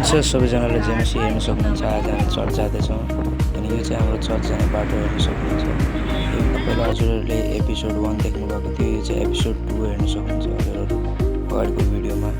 छ सबैजनाले जेएमसी हेर्न सक्नुहुन्छ। आज हामी चर्च जाँदैछौँ अनि यो चाहिँ हाम्रो चर्च जाने बाटो हेर्न सक्नुहुन्छ। यो पहिला हजुरहरूले एपिसोड 1 देख्नु भएको थियो, यो चाहिँ एपिसोड 2 हेर्न सक्नुहुन्छ हजुरहरू अगाडिको भिडियोमा।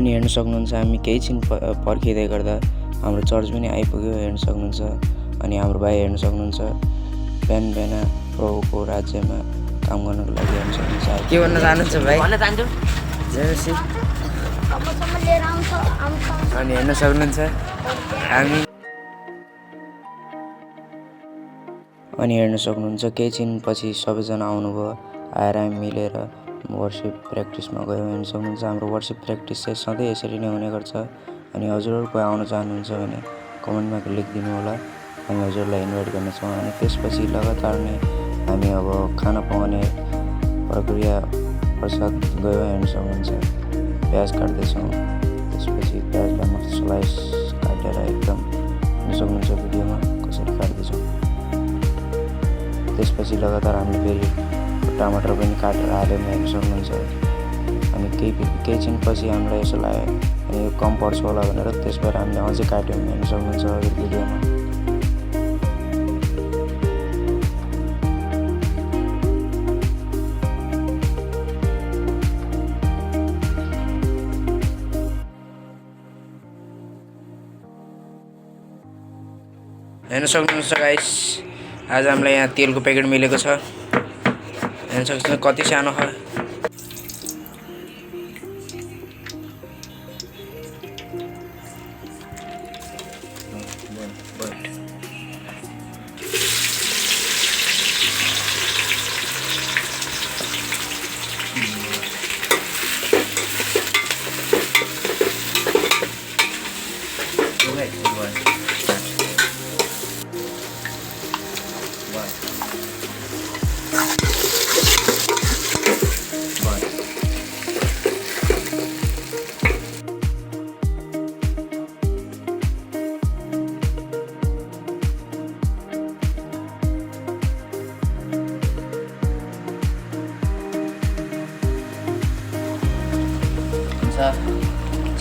अनि हेर्न सक्नुहुन्छ हामी केही छिन पर्खिँदै गर्दा हाम्रो चर्च पनि आइपुग्यो हेर्न सक्नुहुन्छ। अनि हाम्रो भाइ हेर्न सक्नुहुन्छ बिहान बिहान प्रभुको राज्यमा काम गर्नको लागि हेर्न सक्नुहुन्छ। के भन्न चाहनुहुन्छ भाइ? भन्न चाहन्छु जेएमसी अनि हेर्न सक्नुहुन्छ हामी अनि हेर्न सक्नुहुन्छ केही छिन पछि सबैजना आउनुभयो। आएर हामी मिलेर वर्शिप प्र्याक्टिसमा गयौँ। हेर्न सक्नुहुन्छ हाम्रो वर्शिप प्र्याक्टिस चाहिँ सधैँ यसरी नै हुने गर्छ। अनि हजुरहरू कोही आउन चाहनुहुन्छ भने कमेन्टमा लेखिदिनु होला, हामी हजुरलाई इन्भाइट गर्नेछौँ। अनि त्यसपछि लगातार नै हामी अब खाना पकाउने प्रक्रिया पश्चात गयौँ। हेर्न सक्नुहुन्छ प्याज काट्दैछौँ, त्यसपछि प्याजलाई मस्त स्लाइस काटेर एकदम हेर्न सक्नुहुन्छ भिडियोमा कसरी काट्दैछौँ। त्यसपछि लगातार हामीले फेरि टमाटर पनि काटेर हाल्यौँ हेर्न सक्नुहुन्छ। अनि केही छिन पछि हामीलाई यसो लाग्यो अनि यो कम पर्छ होला भनेर त्यस भएर हामीले अझै काट्यौँ हेर्न सक्नुहुन्छ अघि भिडियोमा। हेर्न सक्नुहुन्छ गाइस, आज हामीलाई यहाँ तेलको प्याकेट मिलेको छ। हेर्न सक्नुहुन्छ कति सानो छ।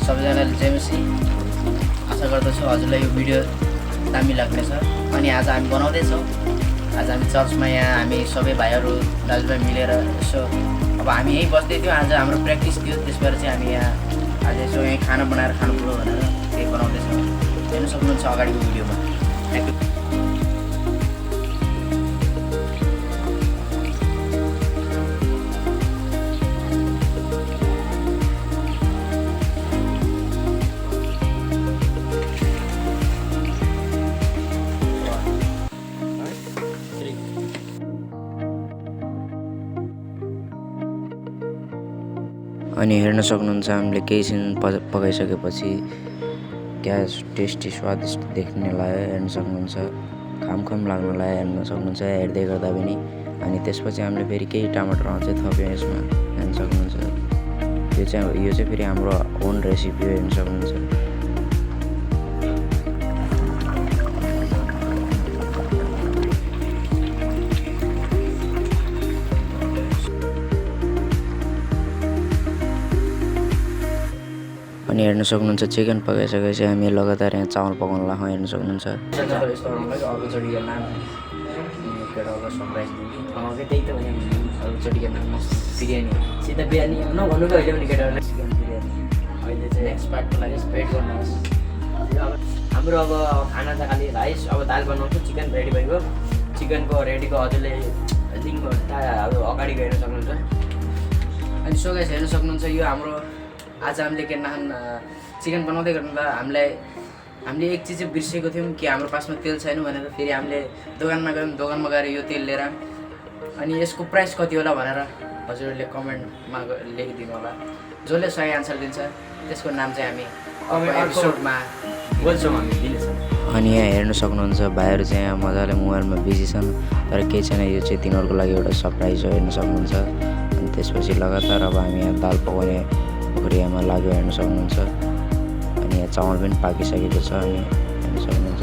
सबैजनाले जेएमसी आशा गर्दछु हजुरलाई यो भिडियो दामी लाग्नेछ। अनि आज हामी बनाउँदैछौँ, आज हामी चर्चमा यहाँ हामी सबै भाइहरू दाजुभाइ मिलेर यसो अब हामी यहीँ बस्दै थियौँ। आज हाम्रो प्र्याक्टिस थियो, त्यस भएर चाहिँ हामी यहाँ आज यसो यहीँ खाना बनाएर खानु पऱ्यो भनेर त्यही बनाउँदैछौँ। हेर्न सक्नुहुन्छ अगाडिको भिडियोमा। अनि हेर्न सक्नुहुन्छ हामीले केही छिन पकाइसकेपछि ग्यास टेस्टी स्वादिष्ट देख्ने लाग्यो। हेर्न सक्नुहुन्छ खाम लाग्न लाग्यो हेर्न सक्नुहुन्छ हेर्दै गर्दा पनि। अनि त्यसपछि हामीले फेरि केही टमाटर अझै थप्यौँ यसमा हेर्न सक्नुहुन्छ। यो चाहिँ फेरि हाम्रो ओन रेसिपी हो हेर्न सक्नुहुन्छ। अनि हेर्न सक्नुहुन्छ चिकन पकाइसकेपछि हामी लगातार यहाँ चामल पकाउन लाग्छौँ। हेर्न सक्नुहुन्छ हाम्रो अब खाना चाहिँ खालि राइस अब दाल बनाउँछु। चिकन रेडी भएको, चिकनको रेडीको हजुरले लिङ्क अब अगाडि हेर्न सक्नुहुन्छ। अनि सो गाइस हेर्न सक्नुहुन्छ यो हाम्रो आज हामीले के नान चिकन बनाउँदै गर्दा हामीले एक चिज चाहिँ बिर्सेको थियौँ कि हाम्रो पासमा तेल छैन भनेर फेरि हामीले दोकानमा गयौँ। दोकानमा गएर यो तेल लिएर अनि यसको प्राइस कति होला भनेर हजुरहरूले कमेन्टमा लेखिदिनु होला। जसले सही आन्सर दिन्छ त्यसको नाम चाहिँ हामी एपिसोडमा बोल्छौँ, हामी दिनेछौँ। अनि यहाँ हेर्न सक्नुहुन्छ भाइहरू चाहिँ यहाँ मजाले मोबाइलमा बिजी छन्, तर केही छैन, यो चाहिँ तिनीहरूको लागि एउटा सरप्राइज हो हेर्न सक्नुहुन्छ। अनि त्यसपछि लगातार अब हामी यहाँ दाल पकाउने प्रक्रियामा लाग्यो हेर्न सक्नुहुन्छ। अनि यहाँ चामल पनि पाकिसकेको छ अनि हेर्न सक्नुहुन्छ।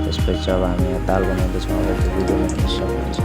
त्यसपछि अब हामी यहाँ दाल बनाउँदैछौँ, अब त्यो भिडियोमा हेर्न सक्नुहुन्छ।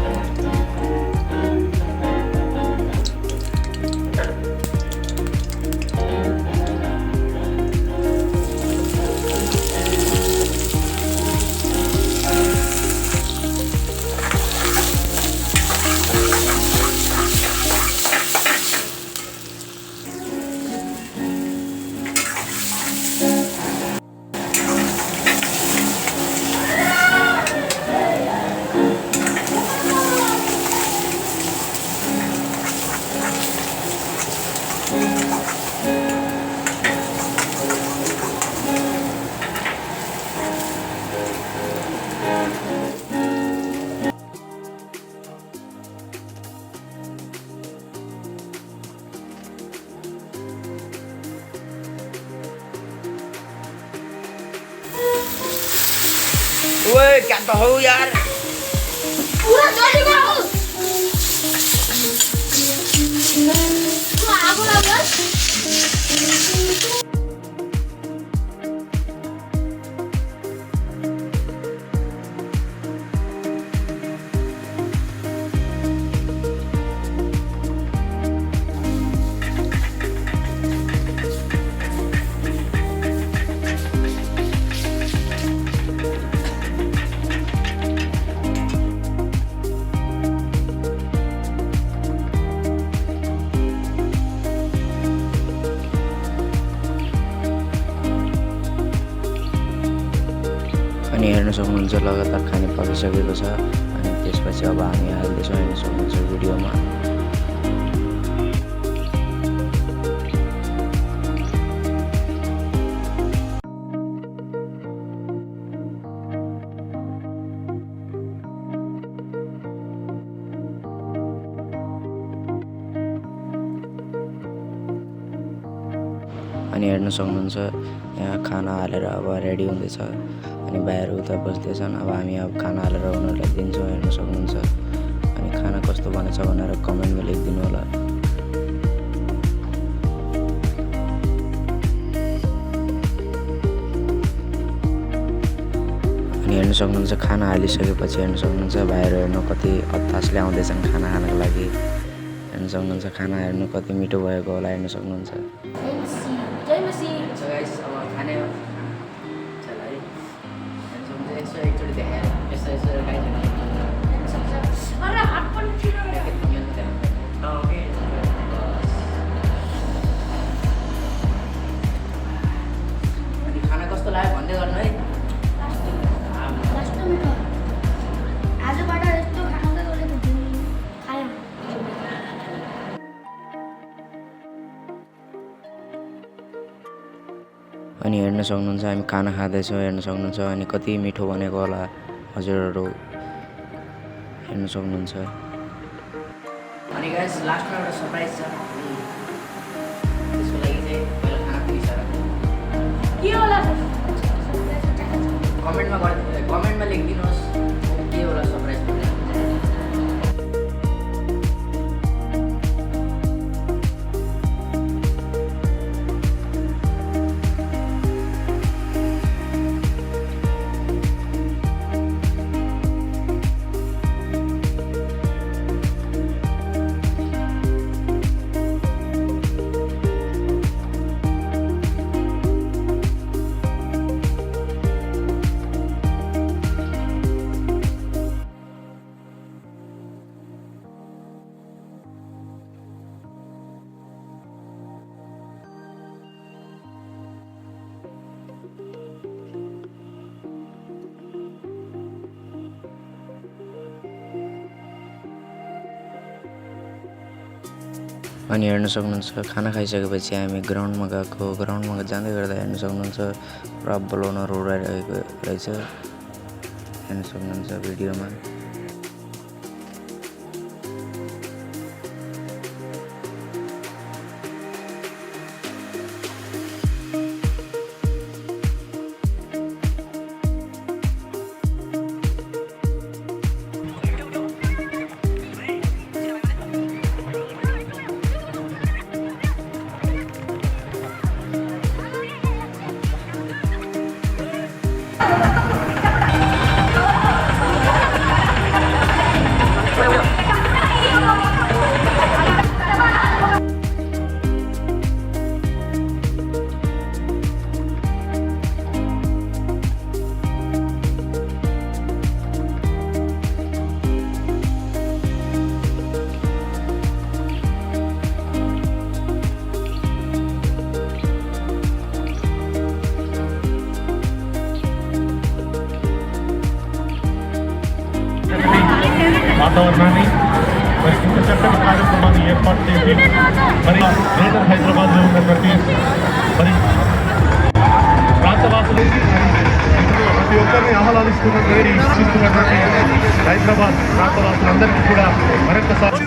ओए क्या तो हो यार, पूरा जल्दी करो। तो आगो लगा। अनि हेर्न सक्नुहुन्छ लगातार खाने पाकिसकेको छ। अनि त्यसपछि अब हामी हाल्दैछौँ, हेर्न सक्नुहुन्छ भिडियोमा। अनि हेर्न सक्नुहुन्छ यहाँ खाना हालेर अब रेडी हुँदैछ अनि भाइहरू उता बस्दैछन्। अब हामी अब खाना हालेर उनीहरूलाई दिन्छौँ, हेर्न सक्नुहुन्छ। अनि खाना कस्तो बनेछ भनेर कमेन्टमा लेखिदिनु होला। अनि हेर्न सक्नुहुन्छ खाना हालिसकेपछि हेर्न सक्नुहुन्छ भाइहरू हेर्नु कति हतासले आउँदैछन् खाना खानको लागि। हेर्न सक्नुहुन्छ खाना हेर्नु कति मिठो भएको होला, हेर्न सक्नुहुन्छ। जय मसी। सो गाइस अब खाने चल है, हेर्न यसो एकचोटि देखाएर यसो यसो गाइस अरे हात पनि छिरो। ओके अनि खाना कस्तो लाग्यो भन्दै गर्नु है। कस्तो मिठो। आजबाट यस्तो खाना त कसले खाएन। अनि हेर्न सक्नुहुन्छ हामी खाना खाँदैछौँ, हेर्न सक्नुहुन्छ। अनि कति मिठो बनेको होला हजुरहरू हेर्न सक्नुहुन्छ। अनि गाइस लास्टमा एउटा सरप्राइज छ, त्यसको लागि चाहिँ पहिला खाना पुगिसक्यो। के होला? कमेन्टमा लेखिदिनुहोस् के होला सरप्राइज भनेर। अनि हेर्न सक्नुहुन्छ खाना खाइसकेपछि हामी ग्राउन्डमा गएको। ग्राउन्डमा जाँदै गर्दा हेर्न सक्नुहुन्छ पुरा बलौनहरू उडाइरहेको रहेछ, हेर्न सक्नुहुन्छ भिडियोमा। ఏర్పాటు చేసి మరి గ్రేటర్ హైదరాబాద్ లో ఉన్నటువంటి మరి ప్రాంతవాసులు ప్రతి ఒక్కరిని ఆహ్లాదిస్తున్నటువంటి హైదరాబాద్ ప్రాంతవాసులందరికీ కూడా మరొకసారి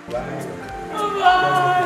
Bye.